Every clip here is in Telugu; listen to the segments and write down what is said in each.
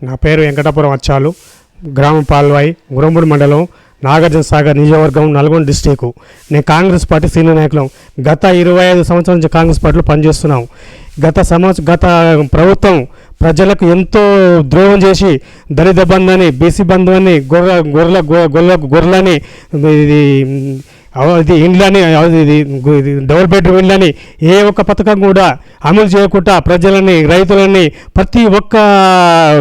నా పేరు వెంకటాపురం అచ్చాలు, గ్రామం పాల్వాయి, గురంపూడి మండలం, నాగార్జున సాగర్ నియోజకవర్గం, నల్గొండ డిస్టిక్. నేను కాంగ్రెస్ పార్టీ సీనియర్ నాయకులం. గత 25 సంవత్సరాల నుంచి కాంగ్రెస్ పార్టీలో పనిచేస్తున్నాం. గత ప్రభుత్వం ప్రజలకు ఎంతో ద్రోహం చేసి దళిత బంధు, బీసీ బంధు అని, గొర్రెలని, ఇది ఇండ్లని, ఇది డబుల్ బెడ్రూమ్ ఇండ్లని ఏ ఒక్క పథకం కూడా అమలు చేయకుండా ప్రజలని, రైతులని, ప్రతి ఒక్క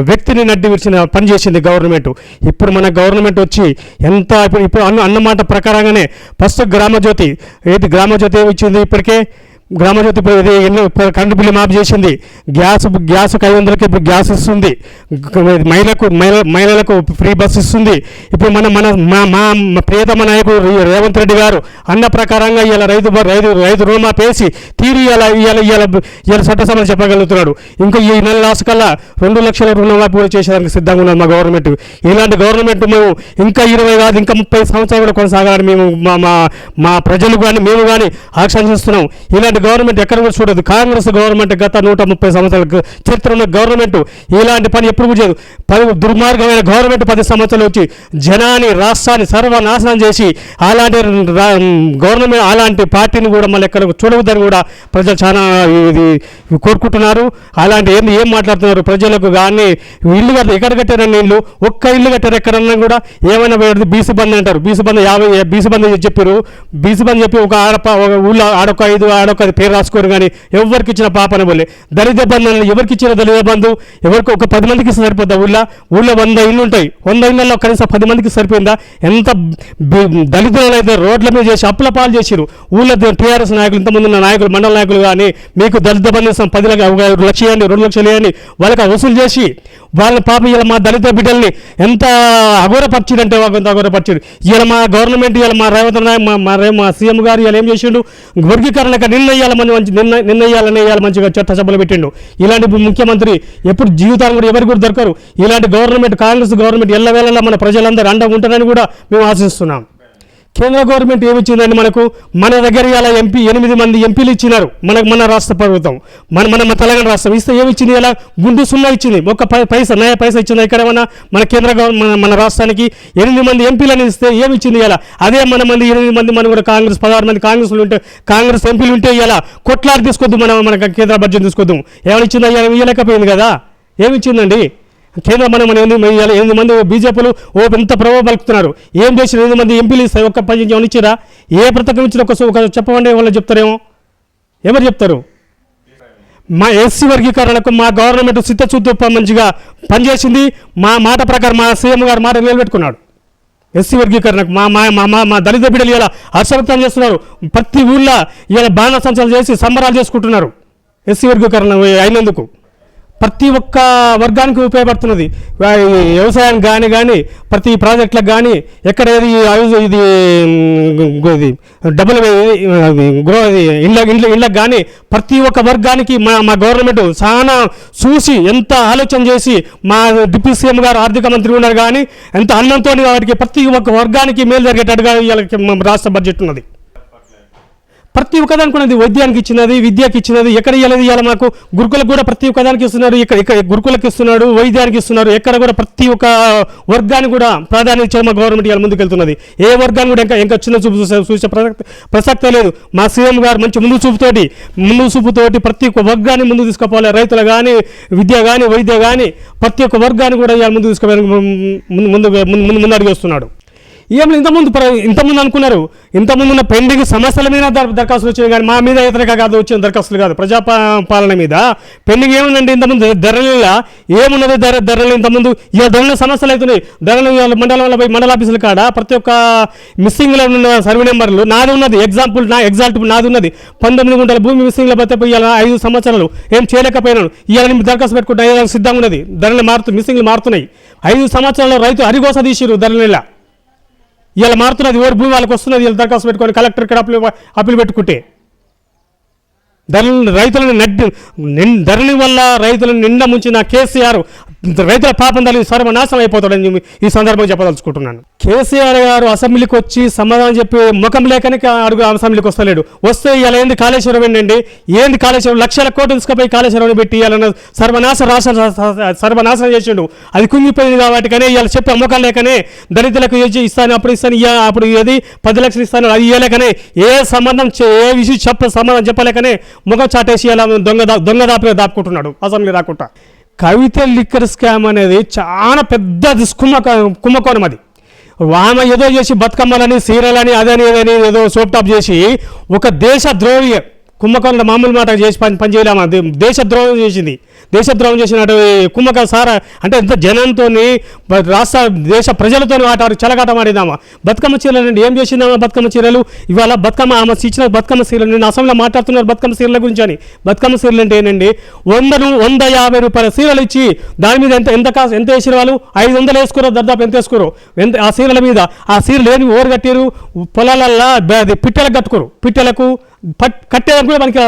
వ్యక్తిని నడ్డి విడిచిన పని చేసింది గవర్నమెంట్. ఇప్పుడు మన గవర్నమెంట్ వచ్చి ఎంత ఇప్పుడు అన్నమాట ప్రకారంగానే ఫస్ట్ గ్రామజ్యోతి ఏమి ఇచ్చింది? ఇప్పటికే గ్రామజ్యోతి కరెంటు బిల్లు మాఫ్ చేసింది. గ్యాస్ 500కి ఇప్పుడు గ్యాస్ ఇస్తుంది. మహిళలకు ఫ్రీ బస్ ఇస్తుంది. ఇప్పుడు మా ప్రియతమ నాయకుడు రేవంత్ రెడ్డి గారు అన్న ప్రకారంగా ఇలా రైతు రుణమాఫీ వేసి తీరి ఇలా చట్టసభలు చెప్పగలుగుతున్నాడు. ఇంకా ఈ నెల లాస్ట్ కల్లా 2 లక్షల రుణమాఫీ కూడా చేసేదానికి సిద్ధంగా ఉన్నది మా గవర్నమెంట్. ఇలాంటి గవర్నమెంట్ మేము ఇంకా 20 కాదు ఇంకా 30 సంవత్సరాలు కూడా కొనసాగాలని మేము మా ప్రజలు కానీ మేము కానీ ఆకాంక్షిస్తున్నాం. ఇలాంటి గవర్నమెంట్ ఎక్కడ కూడా చూడదు. కాంగ్రెస్ గవర్నమెంట్ గత 130 సంవత్సరాల చరిత్ర ఉన్న గవర్నమెంట్ ఇలాంటి పని ఎప్పుడు కూడా చేయదు. దుర్మార్గమైన గవర్నమెంట్ 10 సంవత్సరాలు వచ్చి జనాన్ని, రాష్ట్రాన్ని సర్వనాశనం చేసి అలాంటి గవర్నమెంట్, అలాంటి పార్టీని కూడా మళ్ళీ ఎక్కడ చూడవద్దని కూడా ప్రజలు చాలా కోరుకుంటున్నారు. అలాంటి ఏం మాట్లాడుతున్నారు? ప్రజలకు కానీ ఇల్లు ఎక్కడ కట్టారని ఇల్లు ఒక్క ఇల్లు కట్టారు ఎక్కడన్నా కూడా? ఏమైనా బీసీ బంద్ అంటారు. బీసీ బంద్ 50 బీసీ బంద్ చెప్పారు. బీసీ బంద్ చెప్పి ఒక ఊళ్ళో ఆడొక 5 పేరు రాసుకోరు కానీ ఎవరికి ఇచ్చిన పాపన పోలే. దళిత బంధు ఎవరికి ఇచ్చిన దళిత బంధు? ఎవరికి ఒక 10 మందికి సరిపోద్దా? ఊళ్ళో 100 ఇళ్ళు ఉంటాయి. 100 ఇళ్లలో కనీసం 10 మందికి సరిపోయిందా? ఎంత దళితులను అయితే రోడ్ల మీద చేసి అప్పుల పాలు చేసిరు. ఊళ్ళో టీఆర్ఎస్ నాయకులు, ఇంతమంది ఉన్న నాయకులు, మండల నాయకులు కానీ మీకు దళిత బంధు 10 లక్షలు ఇవ్వండి, 2 లక్షలు ఇవ్వండి వాళ్ళకి వసూలు చేసి వాళ్ళ పాప ఇలా మా దళిత బిడ్డల్ని ఎంత అఘోరపరిచిరంటే అంత అఘోరపరిచారు. ఇలా మా గవర్నమెంట్, ఇలా మా రేవంత్ మా సీఎం గారు ఇలా ఏం చేసిండు? వర్గీకరణకు నిర్ణయాలని మంచిగా చట్టసభలు పెట్టిండు. ఇలాంటి ముఖ్యమంత్రి ఎప్పుడు జీవితాలు కూడా ఎవరికి కూడా దొరకరు. ఇలాంటి గవర్నమెంట్, కాంగ్రెస్ గవర్నమెంట్ ఎల్లవేళలా మన ప్రజలందరూ అండగా ఉంటారని కూడా మేము ఆశిస్తున్నాం. కేంద్ర గవర్నమెంట్ ఏమిచ్చిందండి మనకు? మన దగ్గర ఇలా 8 మంది ఎంపీలు ఇచ్చినారు మన రాష్ట్ర ప్రభుత్వం. మన తెలంగాణ రాష్ట్రం ఇస్తే ఏమిచ్చింది? ఇలా గుండు సున్నా ఇచ్చింది. ఒక్క నయా పైసా ఇచ్చింది ఇక్కడ మన కేంద్ర గవర్నమెంట్ మన రాష్ట్రానికి 8 మంది ఎంపీలను ఇస్తే ఏమిచ్చింది? ఇలా అదే 8 మంది మనం కూడా 16 మంది కాంగ్రెస్ ఎంపీలు ఉంటే ఇలా కొట్లాడి తీసుకొద్దు, మన కేంద్ర బడ్జెట్ తీసుకొద్దాం. ఏమైనా ఇచ్చిందా? ఇవ్వలేకపోయింది కదా. ఏమిచ్చిందండి కేంద్రం? మనం 8 మంది బీజేపీలు ఎంత ప్రభావం పలుకుతున్నారు. ఏం చేసిన 8 మంది ఎంపీలు ఇస్తాయి? ఒక్క 10 ఏమైనా ఇచ్చిరా? ఏ పథకం ఇచ్చిన ఒక చెప్పమండి, వాళ్ళు చెప్తారేమో. ఎవరు చెప్తారు? మా ఎస్సీ వర్గీకరణకు మా గవర్నమెంట్ చిత్తశుద్ధి మంచిగా పనిచేసింది. మా మాట ప్రకారం మా సీఎం గారు మాట నిలబెట్టుకున్నాడు. ఎస్సీ వర్గీకరణకు మా దళిత బిడ్డలు ఇలా హర్షవ్యక్తం చేస్తున్నారు. ప్రతి ఊళ్ళో ఇలా బాణసంచాలు చేసి సంబరాలు చేసుకుంటున్నారు. ఎస్సీ వర్గీకరణ అయినందుకు ప్రతి ఒక్క వర్గానికి ఉపయోగపడుతున్నది. వ్యవసాయానికి కానీ ప్రతి ప్రాజెక్టులకు కానీ ఎక్కడ ఇది డబుల్ ఇళ్ళకి కానీ ప్రతి ఒక్క వర్గానికి మా గవర్నమెంట్ చాలా చూసి ఎంత ఆలోచన చేసి మా డిప్యూటీ సీఎం గారు ఆర్థిక మంత్రి ఉన్నారు కానీ ఎంత అన్నంతో వాటికి ప్రతి ఒక్క వర్గానికి మేలు జరిగేటట్టుగా రాష్ట్ర బడ్జెట్ ఉన్నది. ప్రతి ఒక్కదానికి ఉన్నది. వైద్యానికి ఇచ్చినది, విద్యకి ఇచ్చినది. ఎక్కడ ఇవ్వాలి మాకు? గురుకులకు కూడా ప్రతి ఒక్కదానికి ఇస్తున్నారు. ఇక్కడ గురుకులకు ఇస్తున్నాడు, వైద్యానికి ఇస్తున్నారు. ఎక్కడ కూడా ప్రతి ఒక్క వర్గానికి కూడా ప్రాధాన్యత ఇచ్చిన మా గవర్నమెంట్ ఇలా ముందుకు వెళ్తున్నది. ఏ వర్గాన్ని కూడా ఇంకా చిన్న చూపు చూసే ప్రసక్తే లేదు. మా సీఎం గారు మంచి ముందు చూపుతోటి ప్రతి ఒక్క వర్గాన్ని ముందుకు తీసుకుపోవాలి. రైతులు కానీ, విద్య కానీ, వైద్య కానీ ప్రతి ఒక్క వర్గాన్ని కూడా ఇలా ముందుకు తీసుకుపోయి ముందు అడిగి వస్తున్నాడు. ఏం ఇంతకుముందు అనుకున్నారు, ఇంతకుముందు ఉన్న పెండింగ్ సమస్యల మీద దరఖాస్తులు వచ్చినాయి కానీ మా మీద ఇతరగా కాదు వచ్చిన దరఖాస్తులు కాదు. ప్రజాపాలన మీద పెండింగ్ ఏముందండి? ఇంతకుముందు ధరల ఏమున్నది? ధరలు ఇంతకుముందు ఇలా ధరల సమస్యలు అవుతున్నాయి. ధరలు మండలంలో పోయి మండల ఆఫీసుల కాడ ప్రతి ఒక్క మిస్సింగ్లో ఉన్న సర్వే నెంబర్లు నాది ఉన్నది. ఎగ్జాంపుల్ నాది ఉన్నది. 19 గుంటల భూమి మిస్సింగ్లో పోతే ఇలా 5 సంవత్సరాలు ఏం చేయలేకపోయినాను. ఇలా దరఖాస్తు పెట్టుకుంటే సిద్ధంగా ఉన్నది. ధరలు మిస్సింగ్లు మారుతున్నాయి. 5 సంవత్సరాల్లో రైతు అరిగోస తీసిరు ధరలు. ఇలా మారుతున్నది. ఓడి భూమి వాళ్ళకి వస్తున్నది. ఇలా దరఖాస్తు పెట్టుకొని కలెక్టర్ ఇక్కడ అప్పీలు పెట్టుకుంటే ధరని వల్ల రైతులను నిండా ముంచిన కేసీఆర్ రైతుల పాపం తల్లి సర్వనాశనం అయిపోతాడని ఈ సందర్భంగా చెప్పదలుచుకుంటున్నాను. కేసీఆర్ గారు అసెంబ్లీకి వచ్చి సమాధానం చెప్పి ముఖం లేకనే అడుగు అసెంబ్లీకి వస్తలేడు. వస్తే ఇలా ఏంది కాళేశ్వరం ఏంటండి, ఏంది కాళేశ్వరం, లక్షల కోట్లు తీసుకుపోయి కాళేశ్వరం పెట్టి ఇవాళ సర్వనాశనం చేసిండు. అది కుంగిపోయింది కాబట్టి కానీ ఇవాళ చెప్పే ముఖం లేకనే దళితులకు ఇస్తాను అప్పుడు ఇస్తాను అప్పుడు ఏది 10 లక్షలు ఇస్తాను అది ఇవ్వలేకనే ఏ విషయం సమాధానం చెప్పలేకనే ముఖం చాటేసి ఇలా దొంగ దాపుకుంటున్నాడు అసెంబ్లీ రాకుండా. కవిత లిక్కర్ స్కామ్ అనేది చాలా పెద్ద కుంభకోణం. అది ఆమె ఏదో చేసి బతుకమ్మలని సీరలని అదని ఏదని ఏదో సోప్ టాప్ చేసి ఒక దేశ ద్రోహి కుంభకోణంలో మామూలు మాట చేసి పనిచేయలేమా, దేశద్రోహం చేసింది. దేశద్రోహం చేసినట్టు కుంభకోణం సారా అంటే ఎంత జనంతో రాష్ట్ర దేశ ప్రజలతో ఆటారు చెలగాటం ఆడినామా. బతుకమ్మ చీరలు అండి ఏం చేసిందామా, బతుకమ్మ చీరలు ఇవాళ బతుకమ్మ ఆమె ఇచ్చిన బతుకమ్మ చీరలు నేను అసెంబ్లీలో మాట్లాడుతున్నారు బతుకమ్మ చీరల గురించి అని. బతుకమ్మ చీరలు అంటే ఏంటండి 150 రూపాయల చీరలు ఇచ్చి దాని మీద ఎంత వేసిన వాళ్ళు 500 వేసుకోరు, దాదాపు ఎంత వేసుకోరు ఆ చీరల మీద. ఆ చీరలు ఏమి ఓరు కట్టారు, పొలాలల్లో పిట్టలకు కట్టుకోరు, పిట్టలకు కట్టేదానికి కూడా మనకి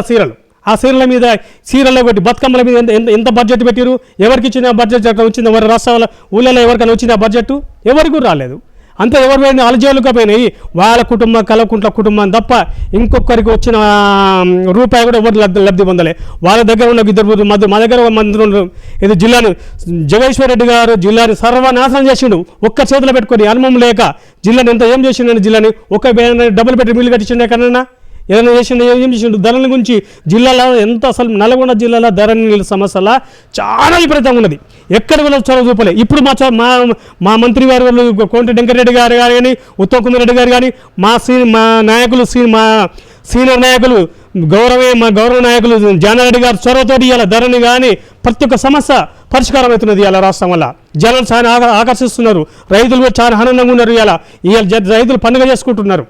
ఆ చీరల మీద చీరల్లో పెట్టి బతుకమ్మల మీద ఎంత బడ్జెట్ పెట్టారు, ఎవరికి ఇచ్చిన బడ్జెట్ వచ్చింది, ఎవరి రాష్ట్రాల ఊళ్ళలో ఎవరికైనా వచ్చింది ఆ బడ్జెట్ ఎవరికి కూడా రాలేదు. అంతా ఎవరు పోయినా అలజేలుగా పోయినాయి వాళ్ళ కుటుంబం కలవకుంట్ల కుటుంబం తప్ప ఇంకొకరికి వచ్చిన రూపాయి కూడా ఎవరు లబ్ధి పొందలే. వాళ్ళ దగ్గర ఉన్న ఇద్దరు మా దగ్గర మంత్రులు ఇది జిల్లాను జగేశ్వర్ రెడ్డి గారు జిల్లాని సర్వనాశనం చేసిండు ఒక్క చేతిలో పెట్టుకొని అనుభవం లేక. జిల్లాని ఎంత ఏం చేసిండు, జిల్లాని ఒక డబ్బులు పెట్టి మిల్లు కట్టించిండే కన్నా ఏదైనా చేసిండు ఏం చేసిండు. ధరల గురించి జిల్లాలో ఎంత అసలు నల్గొండ జిల్లాలో ధరల సమస్యల చాలా విపరీతంగా ఉన్నది, ఎక్కడ కూడా చొరవ చూపలే. ఇప్పుడు మా మంత్రి గారు కోమటి వెంకటరెడ్డి గారు కానీ ఉత్తమ్ కుమార్ రెడ్డి గారు కానీ మా నాయకులు మా సీనియర్ నాయకులు మా గౌరవ నాయకులు జానారెడ్డి గారు చొరవతోటి ఇవాళ ధరని కానీ ప్రతి ఒక్క సమస్య పరిష్కారం అవుతున్నది. ఇలా రాష్ట్రం వల్ల జనాలు చాలా ఆకర్షిస్తున్నారు, రైతులు కూడా చాలా ఆనందంగా ఉన్నారు. ఇవాళ రైతులు పండుగ చేసుకుంటున్నారు.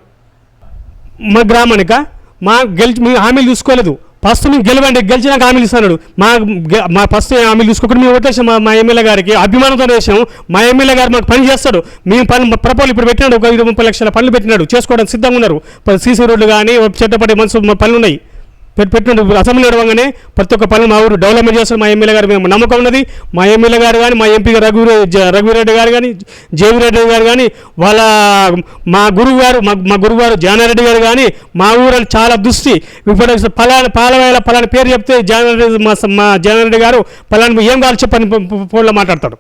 మా గ్రామానిక మీ హామీలు చూసుకోలేదు. ఫస్ట్ మేము గెలవండి, గెలిచినాక హామీలు ఇస్తున్నాడు. మా ఫస్ట్ హామీలు చూసుకోకుండా మేము ఓట్లేసాం మా ఎమ్మెల్యే గారికి అభిమానంతో వేసాము. మా ఎమ్మెల్యే గారు మాకు పని చేస్తాడు. మేము ప్రపోజల్ ఇప్పుడు పెట్టినాడు, ఒక 20-30 లక్షల పనులు పెట్టినాడు, చేసుకోవడానికి సిద్ధంగా ఉన్నారు. సీసీ రోడ్లు కానీ చెట్టపడి మనసు పనులు ఉన్నాయి పెట్టినట్టు. అసెంబ్లీ నడవగానే ప్రతి ఒక్క పనులు మా ఊరు డెవలప్మెంట్ చేస్తారు. మా ఎమ్మెల్యే గారు మేము నమ్మకం ఉన్నది. మా ఎమ్మెల్యే గారు కానీ మా ఎంపీ రఘువీరెడ్డి గారు కానీ జేవిరెడ్డి గారు కానీ మా గురువు గారు జానారెడ్డి గారు కానీ మా ఊరు చాలా దృష్టి ఇప్పుడు పలాని పేరు చెప్తే మా జానారెడ్డి గారు పలాని ఏం కావాలి చెప్పని ఫోన్లో మాట్లాడతాడు.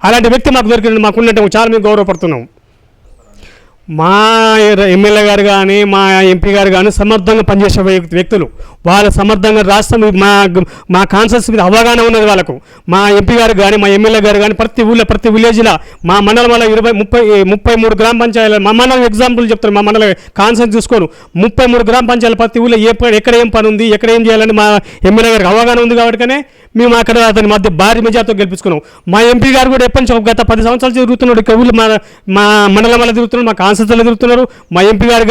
అలాంటి వ్యక్తి మాకు దొరికింది. మాకున్నట్టు చాలా మేము గౌరవపడుతున్నాం. మా ఎమ్మెల్యే గారు కానీ మా ఎంపీ గారు కానీ సమర్థంగా పనిచేసే వ్యక్తులు. వాళ్ళ సమర్థంగా రాష్ట్రం మా కాన్సెన్స్ మీద అవగాహన ఉన్నది వాళ్ళకు. మా ఎంపీ గారు కానీ మా ఎమ్మెల్యే గారు కానీ ప్రతి ఊళ్ళో ప్రతి విలేజ్లో మా మండలం వల్ల 33 గ్రామ పంచాయతీలు మా మండలం ఎగ్జాంపుల్ చెప్తారు. మా మండలం కాన్సెన్స్ చూసుకోను 33 గ్రామ పంచాయతీలు ప్రతి ఊళ్ళో ఎక్కడ ఏం పని ఉంది ఎక్కడ ఏం చేయాలని మా ఎమ్మెల్యే గారికి అవగాహన ఉంది కాబట్టి మేము అక్కడ అతని మధ్య భారీ మెజార్టీతో గెలిపించుకున్నాం. మా ఎంపీ గారు కూడా ఎప్పటి నుంచి గత 10 సంవత్సరాలు తిరుగుతున్నాడు. ఇక్కడ ఊళ్ళు మా మండలం వల్ల తిరుగుతున్నాడు, మా కాన్సెన్స్లో తిరుగుతున్నారు. మా ఎంపీ గారు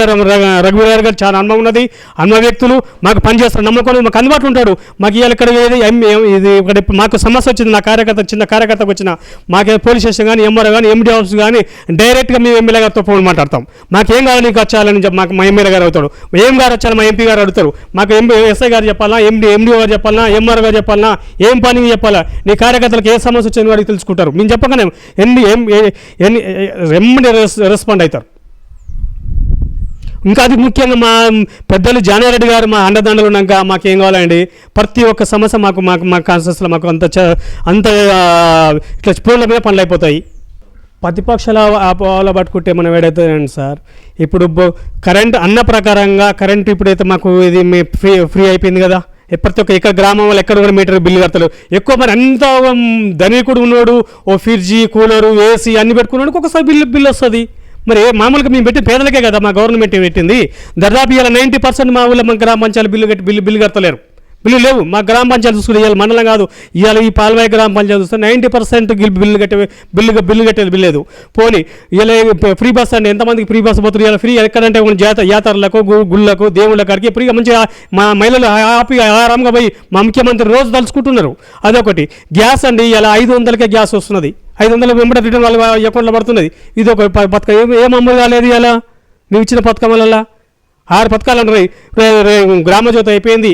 రఘువీర్ గారు చాలా అనుభవం ఉన్నది, అనుభవ వ్యక్తులు మాకు పనిచేస్తారు, నమ్మకం మాకు అందుబాటులో ఉంటాడు. మాకు ఇవాళ ఇక్కడ ఇది ఇక్కడ మాకు సమస్య వచ్చింది, నా చిన్న కార్యకర్తకు వచ్చిన మాకు పోలీస్ స్టేషన్ కానీ ఎంఆర్ఓ కానీ ఎండి ఆఫీస్ కానీ డైరెక్ట్గా మేము ఎమ్మెల్యే గారితో ఫోన్ మాట్లాడతాం. మాకేం కావాలి నీకు వచ్చాలని చెప్పి మాకు మా ఎమ్మెల్యే గారు అవుతాడు. ఏం గారు వచ్చాలి మా ఎంపీ గారు అడుగుతారు. మాకు ఎస్ఐ గారు చెప్పాలా, ఎండిఓ గారు చెప్పాలన్నా, ఎంఆర్ఓ గారు చెప్పాలన్నా, ఏం పని చెప్పాలా, నీ కార్యకర్తలకు ఏ సమస్య వచ్చింది వాడికి తెలుసుకుంటారు. మేము చెప్పగానే రెస్పాండ్ అవుతారు. ఇంకా అది ముఖ్యంగా మా పెద్దలు జానారెడ్డి గారు మా అండదండలు ఉన్నాక మాకేం కావాలండి ప్రతి ఒక్క సమస్య మా కాన్సెన్స్లో మాకు అంత ఇట్లా పూల మీద పనులు అయిపోతాయి. ప్రతిపక్షాల ఆపాల పట్టుకుంటే మనం ఏడవుతుందండి సార్. ఇప్పుడు కరెంట్ అన్న ప్రకారంగా కరెంట్ ఇప్పుడైతే మాకు ఇది ఫ్రీ అయిపోయింది కదా. ప్రతి ఒక్క ఎక్కడ గ్రామం వాళ్ళు ఎక్కడ కూడా మీటర్ బిల్లు కడతారు. ఎక్కువ మరి అంత ధనికుడు ఉన్నాడు, ఓ ఫ్రిడ్జి కూలరు ఏసీ అన్ని పెట్టుకున్నాడు, ఒక్కొక్కసారి బిల్లు వస్తుంది. మరి మామూలుగా మేము పెట్టి పేదలకే కదా మా గవర్నమెంట్ పెట్టింది. దాదాపు ఇలా 90% మా ఊళ్ళో మా గ్రామ పంచాయతీ బిల్లు కడతలేరు, బిల్లు లేవు. మా గ్రామ పంచాయతీ చూసుకుంటే ఇవాళ మండలం కాదు, ఇవాళ ఈ పాల్వాయి గ్రామ పంచాయతీ చూస్తే 90% బిల్లు కట్టేది బిల్లు లేదు. పోనీ ఇలా ఫ్రీ బస్ అండి, ఎంతమందికి ఫ్రీ బస్ పోతుంది ఇలా ఫ్రీ ఎక్కడంటే జాతరలకు గుళ్ళకు దేవుళ్ళ కాడికి ఫ్రీగా మంచిగా మా మహిళలు ఆరాంగా పోయి మా ముఖ్యమంత్రి రోజు తలుచుకుంటున్నారు. అదొకటి. గ్యాస్ అండి ఇలా 500కే గ్యాస్ వస్తున్నది, 500 వెంబడి రిటర్న్ వాళ్ళ అకౌంట్లో పడుతున్నది. ఇది ఒక పథకం. ఏం అమలు కాలేదు ఇలా మేము ఇచ్చిన పథకం వల్ల 6 పథకాలు అంటారు. గ్రామజ్యోతి అయిపోయింది,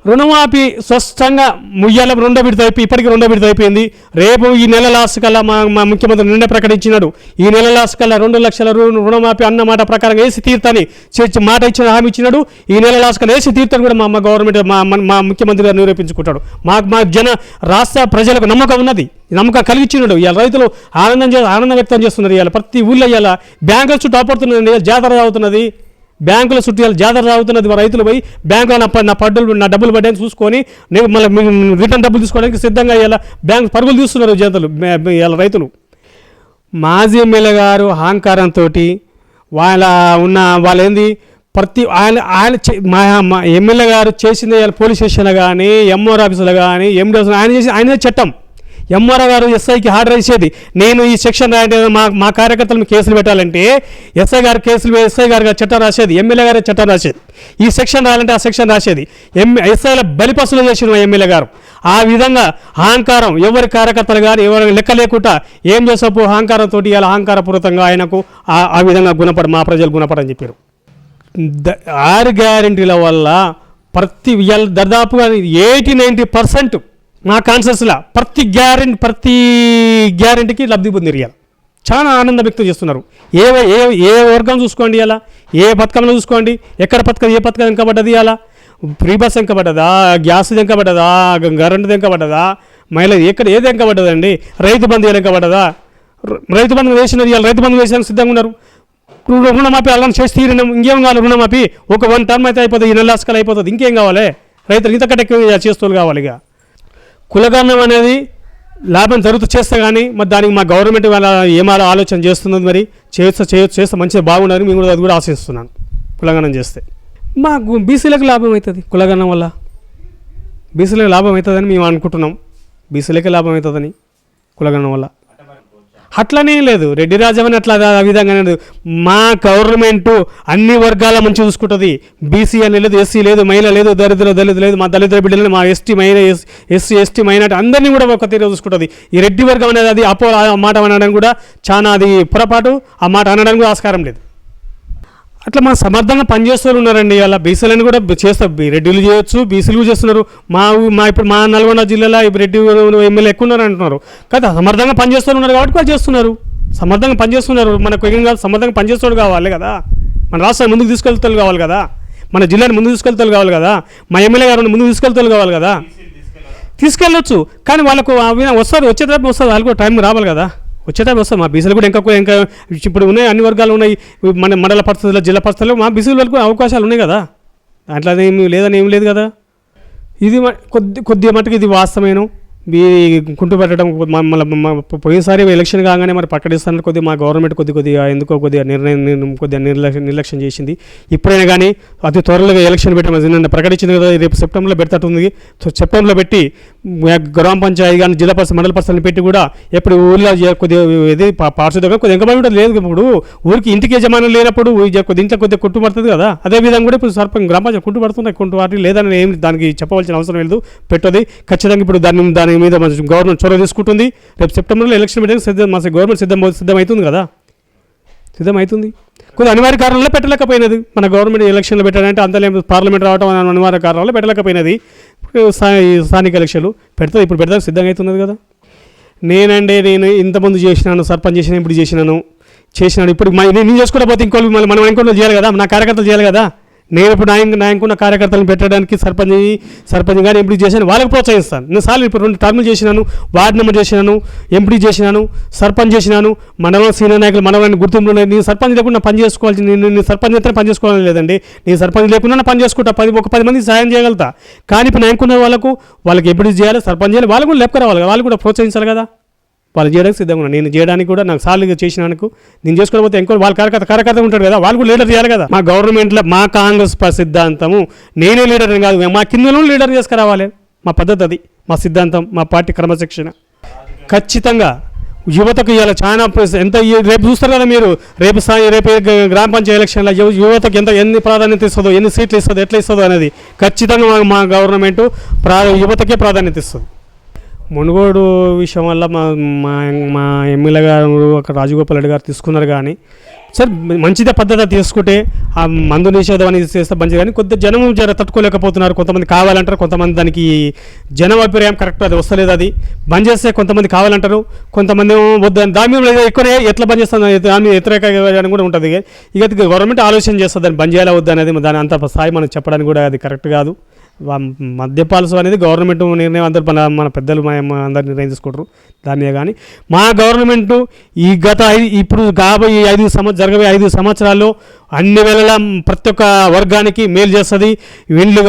రుణమాఫీ స్పష్టంగా ముయ్యాల రెండో విడత అయిపోయి ఇప్పటికీ రెండో విడత అయిపోయింది. రేపు ఈ నెల లాస్ట్ కల్లా మా ముఖ్యమంత్రి నిన్న ప్రకటించినాడు. ఈ నెల లాస్ట్ కల్లా 2 లక్షల రుణమాఫీ అన్న మాట ప్రకారం వేసి తీర్థని మాట ఇచ్చిన హామీ ఇచ్చినాడు. ఈ నెల లాస్ట్ కల్లా వేసి తీర్థని కూడా మా గవర్నమెంట్ మా ముఖ్యమంత్రి గారు నిరూపించుకుంటాడు. మా రాష్ట్ర ప్రజలకు నమ్మకం ఉన్నది, నమ్మకం కలిగించినాడు. ఇవాళ రైతులు ఆనందం వ్యక్తం చేస్తున్నారు. ఇవాళ ప్రతి ఊళ్ళో ఇవాళ బ్యాంకుల చుట్టూ ఆపడుతున్నది, జాతర అవుతున్నది, బ్యాంకుల చుట్టూ జాతర అవుతున్నది. రైతులు పోయి బ్యాంకులో నా డబ్బులు పడ్డాయని చూసుకొని మళ్ళీ రిటర్న్ డబ్బులు తీసుకోవడానికి సిద్ధంగా ఇలా బ్యాంకు పరుగులు తీస్తున్నారు జనతలు ఇలా రైతులు. మాజీ ఎమ్మెల్యే గారు అహంకారంతో వాళ్ళు ఏంది ఆయన మా ఎమ్మెల్యే గారు చేసింది పోలీస్ స్టేషన్లో కానీ ఎంఆర్ ఆఫీసులో కానీ ఎండి ఆయన చట్టం. ఎంఆర్ఓ గారు ఎస్ఐకి ఆర్డర్ ఇచ్చేది, నేను ఈ సెక్షన్ రాయంటే మా కార్యకర్తలు కేసులు పెట్టాలంటే ఎస్ఐ గారు చట్టం రాసేది, ఎమ్మెల్యే గారు చట్టం రాసేది. ఈ సెక్షన్ రాయాలంటే ఆ సెక్షన్ రాసేది. ఎస్ఐల బలిపసులు చేసిన ఎమ్మెల్యే గారు. ఆ విధంగా అహంకారం ఎవరి కార్యకర్తలు కానీ ఎవరి లెక్క లేకుండా ఏం చేసే అహంకారంతో ఇలా అహంకారపూరితంగా ఆయనకు ఆ విధంగా మా ప్రజలు గుణపడని చెప్పారు. 6 గ్యారెంటీల వల్ల దాదాపుగా 80-90% మా కాన్సెస్లో ప్రతి గ్యారెంటీకి లబ్ధి పొందిరు. ఇవాళ చాలా ఆనందం వ్యక్తం చేస్తున్నారు. ఏ వర్గం చూసుకోండి, ఇలా ఏ పథకంలో చూసుకోండి, ఎక్కడ ఏ పథకం వెనకబడ్డది, ఇలా ఫ్రీ బస్ వెనకబడ్డదా, గ్యాస్ వెనకబడ్డదా, కరెంటు వెనకబడ్డదా, మహిళ ఏది వెనకబడ్డదండి, రైతు బంధు వెనకబడ్డదా. రైతు బంధు వేసినది, ఇవాళ రైతు బంధు వేసానికి సిద్ధంగా ఉన్నారు. రుణమాఫీ అలా చేసి తీరినాం, ఇంకేం కావాలి రుణమాఫీ, ఒక 1 టర్మ్ అయితే అయిపోతుంది, ఈ నెల లాస్కల్ అయిపోతుంది, ఇంకేం కావాలి, రైతులు ఇంతకంటే ఎక్కువ చేస్తూ కావాలి. ఇక కులగణం అనేది లాభం చేస్తే కానీ మరి దానికి మా గవర్నమెంట్ ఏమాలో ఆలోచన చేస్తున్నది, మరి చేస్తే మంచిగా బాగుండాలని మేము అది కూడా ఆశిస్తున్నాను. కులగణం చేస్తే మాకు బీసీలకు లాభం అవుతుంది, కులగణం వల్ల బీసీలకు లాభం అవుతుందని మేము అనుకుంటున్నాం. బీసీలకే లాభం అవుతుందని కులగణం వల్ల. అట్లనే లేదు, రెడ్డి రాజ్యం అట్లా ఆ విధంగా లేదు. మా గవర్నమెంట్ అన్ని వర్గాల మంచి చూసుకుంటుంది. బీసీ అని లేదు, ఎస్సీ లేదు, మహిళ లేదు, దళిత లేదు, మా దళిత బిడ్డలు, మా ఎస్టీ మైనార్టీ అందరినీ కూడా ఒక తీరు చూసుకుంటుంది. ఈ రెడ్డి వర్గం అనేది అది ఆ మాట అనడానికి కూడా చాలా అది పొరపాటు, ఆ మాట అనడానికి కూడా ఆస్కారం లేదు. అట్లా మా సమర్థంగా పనిచేస్తూ ఉన్నారండి. అలా బీసీలను కూడా చేస్తారు, రెడ్డిలు చేయొచ్చు, బీసీలు కూడా చేస్తున్నారు. ఇప్పుడు మా నల్గొండ జిల్లాలో రెడ్డి ఎమ్మెల్యే ఎక్కువ ఉన్నారు అంటున్నారు కదా. సమర్థంగా పనిచేస్తూ ఉన్నారు కాబట్టి వాళ్ళు చేస్తున్నారు, సమర్థంగా పనిచేస్తున్నారు. మనకు ఏం కాదు, సమర్థంగా పనిచేస్తాడు కావాలి కదా, మన రాష్ట్రాన్ని ముందుకు తీసుకెళ్తారు కావాలి కదా, మన జిల్లాని ముందుకు తీసుకెళ్తారు కావాలి కదా, మా ఎమ్మెల్యే గారిని ముందుకు తీసుకెళ్తారు కావాలి కదా. తీసుకెళ్ళొచ్చు, కానీ వాళ్ళకు వచ్చేటప్పుడు వస్తుంది, వాళ్ళకు టైం రావాలి కదా, వచ్చేటప్పుడు వస్తుంది. మా బీసీలు కూడా ఇంకా ఇప్పుడు ఉన్నాయి, అన్ని వర్గాలు ఉన్నాయి. మన మండల పరిస్థితుల్లో, జిల్లా పరిస్థితుల్లో మా బీసీల వరకు అవకాశాలు ఉన్నాయి కదా, అట్లా ఏమి లేదని ఏం లేదు కదా. ఇది కొద్దిగా మటుకు ఇది వాస్తవమేను. కుంటు పెట్టడం మళ్ళీ పోయినసారి ఎలక్షన్ కాగానే మరి ప్రకటిస్తానని కొద్దిగా మా గవర్నమెంట్ కొద్దిగా ఎందుకో నిర్లక్ష్యం చేసింది. ఇప్పుడైనా కానీ అతి త్వరలో ఎలక్షన్ పెట్టాము, ప్రకటించింది కదా, రేపు సెప్టెంబర్లో పెడతాటుంది. సెప్టెంబర్లో పెట్టి గ్రామ పంచాయతీ కానీ జిల్లా పరిషత్ మండల పరిషత్ని పెట్టి కూడా ఎప్పుడు ఊళ్ళో కొద్దిగా ఇది పారిశుద్ధ్యంగా కొద్దిగా ఎంకబడి లేదు. ఇప్పుడు ఊరికి ఇంటికి యజమానులు లేనప్పుడు ఇంట్లో కొద్దిగా కొట్టు పడుతుంది కదా, అదేవిధంగా కూడా ఇప్పుడు సర్పంచ్ గ్రామ పంచాయతీ కుంటు పడుతున్నాయి. కుంటు వాటి లేదని ఏమి దానికి చెప్పవలసిన అవసరం లేదు, పెట్టదు. ఖచ్చితంగా ఇప్పుడు దాని మీద గవర్నమెంట్ చొరవ తీసుకుంటుంది. రేపు సెప్టెంబర్లో ఎలక్షన్ పెట్టడానికి మా గవర్నమెంట్ సిద్ధమవుతుంది కదా, సిద్ధమవుతుంది. కొద్దిగా అనివార్య కారణంలో పెట్టలేకపోయినది. మన గవర్నమెంట్ ఎలక్షన్లు పెట్టాలంటే అంతలేం పార్లమెంట్ రావడం అనివార్య కారణంలో పెట్టలేకపోయినది. స్థానిక ఎలక్షన్లు ఇప్పుడు పెడతానికి సిద్ధంగా అవుతున్నది కదా. నేను ఇంతమంది చేసినాను, సర్పంచ్ చేసినా, ఇప్పుడు చేసినాను. ఇప్పుడు నేను చేసుకోకపోతే ఇంకోళ్ళు మనం ఇంకోళ్ళు చేయాలి కదా, నా కార్యకర్తలు చేయాలి కదా. నేను ఇప్పుడు నాయకున్న కార్యకర్తలను పెట్టడానికి సర్పంచ్ కానీ ఎంపీ చేశాను, వాళ్ళకి ప్రోత్సహిస్తాను. నేను సార్లు ఇప్పుడు 2 టర్ములు చేసినాను, వార్డు నెంబర్ చేసినాను, ఎంపీ చేసినాను, సర్పంచ్ చేసినాను. మండలం సీనియర్ నాయకులు మనవాళ్ళని గుర్తింపులు ఉన్నాయి. నీ సర్పంచ్ లేకుండా పని చేసుకోవాల్సి, నీ సర్పంచ్ అయితే పని చేసుకోవాలని లేదండి. నీ సర్పంచ్ లేకుండా పని చేసుకుంటా, 10 మందికి సాయం చేయగలుగుతా. కానీ ఇప్పుడు నాయకున్న వాళ్ళకి ఎంపీ చేయాలి, సర్పంచ్ చేయాలి, వాళ్ళు కూడా లేపుకురావాలి, వాళ్ళు కూడా ప్రోత్సహించాలి కదా. వాళ్ళు చేయడానికి సిద్ధంగా ఉన్నారు. నేను చేయడానికి కూడా నాకు సార్లు చేసినాను. నేను చేసుకోకపోతే ఇంకో వాళ్ళ కార్యకర్త ఉంటాడు కదా, వాళ్ళు కూడా లీడర్ చేయాలి కదా. మా గవర్నమెంట్లో మా కాంగ్రెస్ సిద్ధాంతము నేనే లీడర్ని కాదు, మా కిందలో లీడర్ చేసుకురావాలి. మా పద్ధతి అది, మా సిద్ధాంతం, మా పార్టీ క్రమశిక్షణ. ఖచ్చితంగా యువతకు ఇవాళ చాలా ఎంత రేపు చూస్తారు కదా మీరు, రేపు గ్రామ పంచాయతీ ఎలక్షన్లో యువతకు ఎన్ని ప్రాధాన్యత ఇస్తుందో, ఎన్ని సీట్లు ఇస్తుందో, ఎట్లా ఇస్తుందో అనేది ఖచ్చితంగా మా గవర్నమెంట్ యువతకే ప్రాధాన్యత ఇస్తుంది. మునుగోడు విషయం వల్ల మా మా మా ఎమ్మెల్యే గారు అక్కడ రాజగోపాల్ రెడ్డి గారు తీసుకున్నారు. కానీ సార్ మంచిదే పద్ధతి తీసుకుంటే ఆ మందు నిషేధం అనేది చేస్తే మంచిది. కానీ కొద్దిగా జనం తట్టుకోలేకపోతున్నారు. కొంతమంది కావాలంటారు, కొంతమంది దానికి జనం అభిప్రాయం కరెక్ట్ అది వస్తలేదు. అది బంద్ చేస్తే కొంతమంది కావాలంటారు, కొంతమంది వద్దు. దాని మీద ఎక్కువనే ఎట్లా బంద్ చేస్తుంది దాని మీద వ్యతిరేక కూడా ఉంటుంది. ఇక గవర్నమెంట్ ఆలోచన చేస్తుంది దాన్ని బంద్ చేయాలా వద్దు అనేది. దాని అంత స్థాయి మనం చెప్పడానికి కూడా అది కరెక్ట్ కాదు. మద్యపాలసు అనేది గవర్నమెంట్ నిర్ణయం, అందరూ మన పెద్దలు అందరు నిర్ణయం తీసుకుంటారు దాన్నే. కానీ మా గవర్నమెంట్ ఈ ఇప్పుడు కాబోయే 5 సంవత్సరాల్లో అన్ని వేళలా ప్రతి ఒక్క వర్గానికి మేలు చేస్తుంది. ఇండ్లు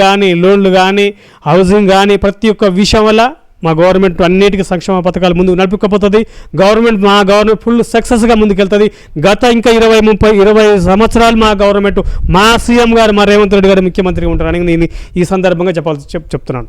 కానీ లోన్లు కానీ హౌసింగ్ కానీ ప్రతి ఒక్క విషయం వల్ల మా గవర్నమెంట్ అన్నిటికీ సంక్షేమ పథకాలు ముందుకు నడుపుకపోతుంది. మా గవర్నమెంట్ ఫుల్ సక్సెస్గా ముందుకెళ్తుంది. గత ఇంకా 20 సంవత్సరాలు మా గవర్నమెంట్, మా సీఎం గారు, మా రేవంత్ రెడ్డి గారు ముఖ్యమంత్రిగా ఉంటారని నేను ఈ సందర్భంగా చెప్తున్నాను.